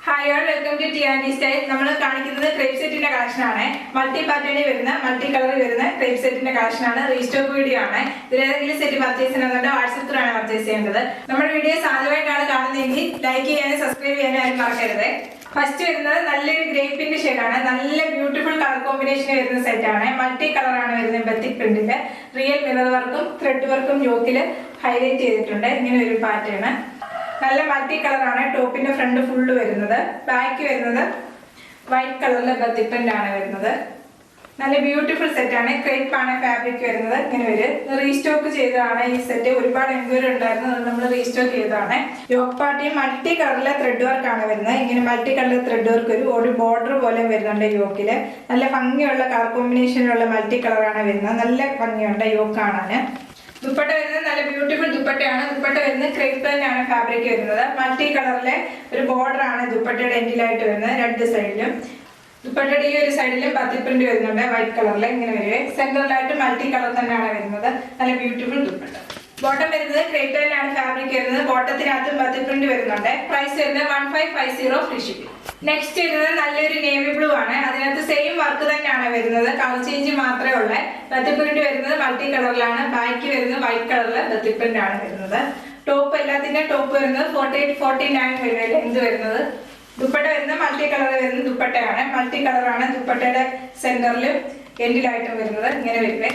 Hi all, welcome to T style. നമ്മൾ കാണിക്കുന്നത് crepe സെറ്റിന്റെ കളക്ഷൻ ആണ്. മൾട്ടി പാറ്റേണിൽ വരുന്ന മൾട്ടി കളറിൽ വരുന്ന ക്രേപ്പ് സെറ്റിന്റെ കളക്ഷൻ ആണ്. റീസ്റ്റോക്ക് വീഡിയോ ആണ്. ഇതിലേതെങ്കിലും സെറ്റ് പർച്ചേസ് ചെയ്യുന്നുണ്ട് വാട്സ്ആപ്പ് ത്രൂ ആണ് പർച്ചേസ് ചെയ്യേണ്ടത്. നമ്മുടെ വീഡിയോസ് ആദ്യമായിട്ടാണ് കാണുന്നതെങ്കിൽ ലൈക്ക് ചെയ്യാനും സബ്സ്ക്രൈബ് ചെയ്യാനും ആരും മറക്കരുത്. ഫസ്റ്റ് വരുന്നത് നല്ലൊരു ഗ്രേപ്പിന്റെ ഷെയ്ഡാണ്. നല്ല ബ്യൂട്ടിഫുൾ കളർ കോമ്പിനേഷൻ വരുന്ന സെറ്റ് ആണ്. മൾട്ടി കളറാണ് വരുന്നത്. ബത്തിക് പ്രിന്റില് റിയൽ മിറർ വർക്കും ത്രെഡ് വർക്കും യോക്കില് ഹൈലൈറ്റ് ചെയ്തിട്ടുണ്ട്. ഇങ്ങനെ ഒരു പാറ്റേൺ നല്ല മൾട്ടി കളറാണ്. ടോപ്പിന്റെ ഫ്രണ്ട് ഫുള്ള് വരുന്നത്. ബാക്ക് വരുന്നത് വൈറ്റ് കളറിലെ ബത്തിക് പ്രിന്റ് ആണ് വരുന്നത്. നല്ല ബ്യൂട്ടിഫുൾ സെറ്റ് ആണ്. ക്രേപ്പ് ആണ് ഫാബ്രിക് വരുന്നത്. ഇങ്ങനെ വരും. റീസ്റ്റോക്ക് ചെയ്തതാണ് ഈ സെറ്റ്. ഒരുപാട് എൻക്വയറി ഉണ്ടായിരുന്നു, അത് നമ്മൾ റീസ്റ്റോക്ക് ചെയ്തതാണ്. യോക്ക് പാർട്ടി മൾട്ടി കളറിലെ ത്രെഡ് വർക്ക് ആണ് വരുന്നത്. ഇങ്ങനെ മൾട്ടി കളർ ത്രെഡ് വർക്ക് ഒരു ബോർഡർ പോലെ വരുന്നുണ്ട് യോക്കില്. നല്ല ഭംഗിയുള്ള കളർ കോമ്പിനേഷനിലുള്ള മൾട്ടി കളറാണ് വരുന്നത്. നല്ല ഭംഗിയുണ്ട് യോക്ക് കാണാന്. ദുപ്പട്ട വരുന്നത് നല്ല ബ്യൂട്ടിഫുൾ ദുപ്പട്ടയാണ്. ദുപ്പട്ട വരുന്നത് ക്രേപ്പ് തന്നെയാണ് ഫാബ്രിക് വരുന്നത്. മൾട്ടി കളറിലെ ഒരു ബോർഡർ ആണ് ദുപ്പട്ടയുടെ എൻഡിലായിട്ട് വരുന്നത്. രണ്ട് സൈഡിലും ദുപ്പട്ടയുടെ ഈ ഒരു സൈഡിലും ബത്തിക് പ്രിന്റ് വരുന്നുണ്ട് വൈറ്റ് കളറിൽ. ഇങ്ങനെ വരുവേ. സെന്ററിലായിട്ട് മൾട്ടി കളർ തന്നെയാണ് വരുന്നത്. നല്ല ബ്യൂട്ടിഫുൾ ദുപ്പട്ട. ബോട്ടം വരുന്നത് ക്രേപ്പ് തന്നെയാണ് ഫാബ്രിക് വരുന്നത്. ബോട്ടത്തിനകത്തും ബത്തിക് പ്രിന്റ് വരുന്നുണ്ട്. പ്രൈസ് വരുന്നത് 1550 ഫ്രീ ഷിപ്പിംഗ്. നെക്സ്റ്റ് വരുന്നത് നല്ലൊരു നേവി ബ്ലൂ ആണ്. അതിനകത്ത് സെയിം വർക്ക് തന്നെയാണ് വരുന്നത്. കളർ ചേഞ്ച് മാത്രമേ ഉള്ളൂ. ബത്തിക് പ്രിന്റ് വരുന്നത് മൾട്ടി കളറിലാണ്. ബാക്ക് വരുന്നത് വൈറ്റ് കളറിൽ ബത്തിക് പ്രിന്റ് ആണ് വരുന്നത്. ടോപ്പ് എല്ലാത്തിന്റെ ടോപ്പ് വരുന്നത് 48-49 വരുന്നത് ലെങ്ത് വരുന്നത്. ദുപ്പട്ട വരുന്നത് മൾട്ടി കളർ വരുന്ന ദുപ്പട്ടയാണ്. മൾട്ടി കളറാണ് ദുപ്പട്ടയുടെ സെന്ററിലും എൻഡിലായിട്ടും വരുന്നത്. ഇങ്ങനെ വരുവേ.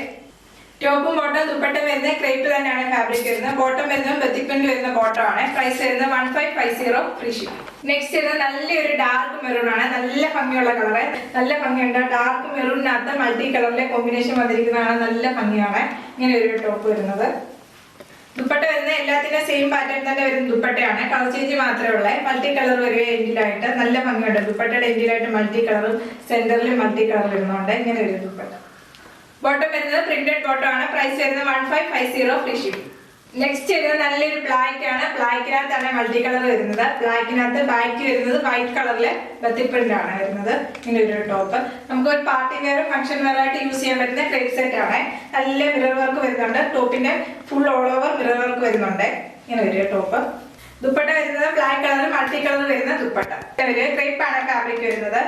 ടോപ്പും ബോട്ടം ദുപ്പട്ട വരുന്നത് ക്രേപ്പ് തന്നെയാണ് ഫാബ്രിക് വരുന്നത്. ബോട്ടം വരുന്നത് ബത്തിക് പ്രിന്റ് വരുന്ന ബോട്ടം ആണ്. പ്രൈസ് വരുന്നത് 1550 ഫ്രീ ഷിപ്പിംഗ്. നെക്സ്റ്റ് വരുന്നത് നല്ലൊരു ഡാർക്ക് മെറൂൺ ആണ്. നല്ല ഭംഗിയുള്ള കളറ്. നല്ല ഭംഗിയുണ്ട്. ഡാർക്ക് മെറൂണിനകത്ത് മൾട്ടി കളറിലെ കോമ്പിനേഷൻ വന്നിരിക്കുന്നതാണ്. നല്ല ഭംഗിയാണ്. ഇങ്ങനെ ഒരു ടോപ്പ് വരുന്നത്. ദുപ്പട്ട വരുന്നത് എല്ലാത്തിനും സെയിം പാറ്റേൺ തന്നെ വരുന്ന ദുപ്പട്ടയാണ്. കളർ ചേഞ്ച് മാത്രമേ ഉള്ളൂ. മൾട്ടി കളർ വരുക എൻഡിലായിട്ട്. നല്ല ഭംഗിയുണ്ട്. ദുപ്പട്ടയുടെ എൻഡിലായിട്ട് മൾട്ടി കളറും സെന്ററിൽ മൾട്ടി കളർ വരുന്നുണ്ട്. ഇങ്ങനെ ഒരു ദുപ്പട്ട. ബോട്ടം വരുന്നത് പ്രിന്റഡ് ബോട്ടം ആണ്. പ്രൈസ് വരുന്നത് 1550 ഫ്രീ ഷിപ്പിംഗ്. നെക്സ്റ്റ് വരുന്നത് നല്ലൊരു ബ്ലാക്ക് ആണ്. ബ്ലാക്കിനകത്താണ് മൾട്ടി കളർ വരുന്നത്. ബ്ലാക്കിനകത്ത് ബാക്ക് വരുന്നത് വൈറ്റ് കളറിലെ ബത്തിക് പ്രിന്റ് ആണ് വരുന്നത്. ഇങ്ങനെ ഒരു ടോപ്പ്. നമുക്ക് ഒരു പാർട്ടി വെയർ ഫംഗ്ഷൻ വെയർ ആയിട്ട് യൂസ് ചെയ്യാൻ പറ്റുന്ന ക്രേപ്പ് സെറ്റ് ആണ്. നല്ല മിറർ വർക്ക് വരുന്നുണ്ട്. ടോപ്പിന്റെ full all over mirror work വരുന്നുണ്ട്. ഇങ്ങനെ ഒരു ടോപ്പ്. ദുപ്പട്ട വരുന്നത് ബ്ലാക്ക് കളർ മൾട്ടി കളർ വരുന്ന ദുപ്പട്ട. ക്രേപ്പ് ആണ് ഫാബ്രിക് വരുന്നത്.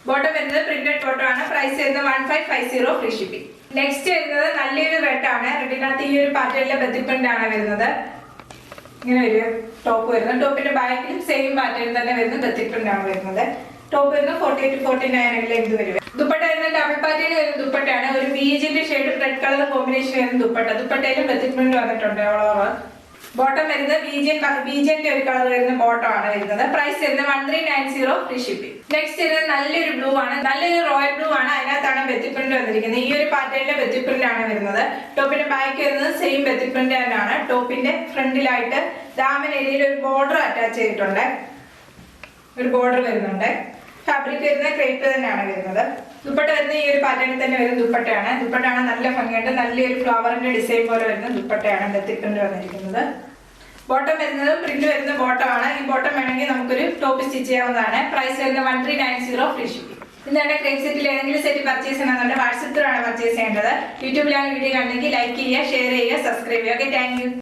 ബോട്ടം വരുന്നത് പ്രിന്റഡ് ബോട്ടം ആണ്. പ്രൈസ് വരുന്നത് 1550 ഫ്രീ ഷിപ്പിംഗ്. നെക്സ്റ്റ് വരുന്നത് നല്ലൊരു റെഡ് ആണ്. റെഡിനകത്ത് ഈ ഒരു പാറ്റേണിലെ ബത്തിക് പ്രിന്റ് ആണ് വരുന്നത്. ഇങ്ങനെ ഒരു ടോപ്പ് വരുന്നത്. ടോപ്പിന്റെ ബാക്കിലും സെയിം പാറ്റേൺ തന്നെ വരുന്ന ബത്തിക് പ്രിന്റ് ആണ് വരുന്നത്. ടോപ്പ് വരുന്നത് 48-49 ലെങ്ത് വരും. ദുപ്പട്ട വരുന്നത് ഡബിൾ പാറ്റേൺ വരുന്ന ദുപ്പട്ടയാണ്. ഒരു ബീജിന്റെ ഷെയ്ഡ് റെഡ് കളർ കോമ്പിനേഷൻ വരുന്ന ദുപ്പട്ട. ദുപ്പട്ടയിലും ബത്തിക് പ്രിന്റ് വന്നിട്ടുണ്ട് ഓൾ ഓവർ. ബോട്ടം വരുന്നത് ബീജിന്റെ ഒരു കളർ വരുന്ന ബോട്ടം ആണ് വരുന്നത്. പ്രൈസ് വരുന്നത് 1390 ഫ്രീ ഷിപ്പിംഗ്. നെക്സ്റ്റ് വരുന്നത് നല്ലൊരു ബ്ലൂ ആണ്. നല്ലൊരു റോയൽ ബ്ലൂ ആണ്. അതിനകത്താണ് ബത്തിക് പ്രിന്റ് വന്നിരിക്കുന്നത്. ഈ ഒരു പാറ്റേണിലെ ബത്തിക് പ്രിന്റ് ആണ് വരുന്നത്. ടോപ്പിന്റെ ബാക്ക് വരുന്നത് സെയിം ബത്തിക് പ്രിന്റ് തന്നെയാണ്. ടോപ്പിന്റെ ഫ്രണ്ടിലായിട്ട് ദാമൻ ഏരിയയിൽ ഒരു ബോർഡർ അറ്റാച്ച് ചെയ്തിട്ടുണ്ട്. ഒരു ബോർഡർ വരുന്നുണ്ട്. ഫാബ്രിക് വരുന്നത് ക്രേപ്പ് തന്നെയാണ് വരുന്നത്. ദുപ്പട്ട വരുന്നത് ഈ ഒരു പാറ്റേണിൽ തന്നെ വരുന്ന ദുപ്പട്ടയാണ്. ദുപ്പട്ടയാണ് നല്ല ഭംഗിയുണ്ട്. നല്ലൊരു ഫ്ലവറിന്റെ ഡിസൈൻ പോലെ വരുന്ന ദുപ്പട്ടയാണ് ബത്തിക് പ്രിന്റ് വന്നിരിക്കുന്നത്. ബോട്ടം വരുന്നത് പ്രിന്റ് വരുന്ന ബോട്ടം ആണ്. ഈ ബോട്ടം വേണമെങ്കിൽ നമുക്കൊരു ടോപ്പ് സ്റ്റിച്ച് ചെയ്യാവുന്നതാണ്. പ്രൈസ് വരുന്നത് 1390 ഫ്രീ ഷിപ്പിംഗ്. ഇതാണ് ക്രേപ്പ് സെറ്റിൽ ഏതെങ്കിലും സെറ്റ് പർച്ചേസ് ചെയ്യണമെന്നുണ്ട് വാട്സ്ആപ്പ് ത്രൂ ആണ് പർച്ചേസ് ചെയ്യേണ്ടത്. യൂട്യൂബിലാണ് വീഡിയോ കണ്ടെങ്കിൽ ലൈക്ക് ചെയ്യുക, ഷെയർ ചെയ്യുക, സബ്സ്ക്രൈബ് ചെയ്യുക. Okay, thank you.